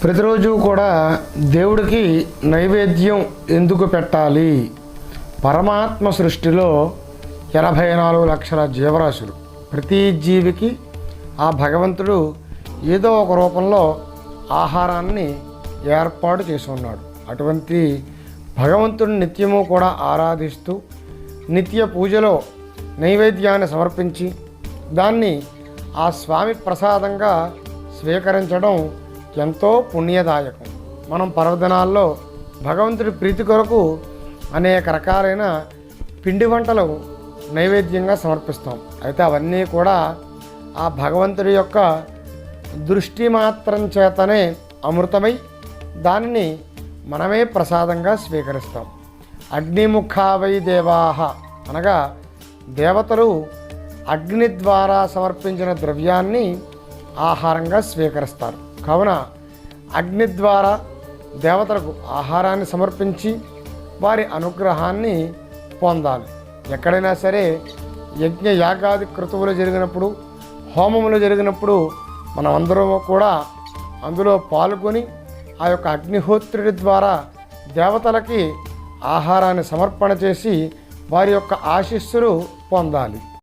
ప్రతిరోజు కూడా దేవుడికి నైవేద్యం ఎందుకు పెట్టాలి? పరమాత్మ సృష్టిలో 84 లక్షల జీవరాశులు. ప్రతి జీవికి ఆ భగవంతుడు ఏదో ఒక రూపంలో ఆహారాన్ని ఏర్పాటు చేసి ఉన్నాడు. అటువంటి భగవంతుడిని నిత్యము కూడా ఆరాధిస్తూ నిత్య పూజలో నైవేద్యాన్ని సమర్పించి దాన్ని ఆ స్వామి ప్రసాదంగా స్వీకరించడం ఎంతో పుణ్యదాయకం. మనం పర్వదినాల్లో భగవంతుడి ప్రీతి కొరకు అనేక రకాలైన పిండి వంటలు నైవేద్యంగా సమర్పిస్తాం. అయితే అవన్నీ కూడా ఆ భగవంతుడి యొక్క దృష్టి మాత్రం చేతనే అమృతమై దానిని మనమే ప్రసాదంగా స్వీకరిస్తాం. అగ్నిముఖావై దేవాహ అనగా దేవతలు అగ్ని ద్వారా సమర్పించిన ద్రవ్యాన్ని ఆహారంగా స్వీకరిస్తారు. కావున అగ్ని ద్వారా దేవతలకు ఆహారాన్ని సమర్పించి వారి అనుగ్రహాన్ని పొందాలి. ఎక్కడైనా సరే యజ్ఞ యాగాది క్రతువులు జరిగినప్పుడు, హోమములు జరిగినప్పుడు మనం అందరం కూడా అందులో పాల్గొని ఆ యొక్క అగ్నిహోత్రుడి ద్వారా దేవతలకి ఆహారాన్ని సమర్పణ చేసి వారి యొక్క ఆశీస్సులు పొందాలి.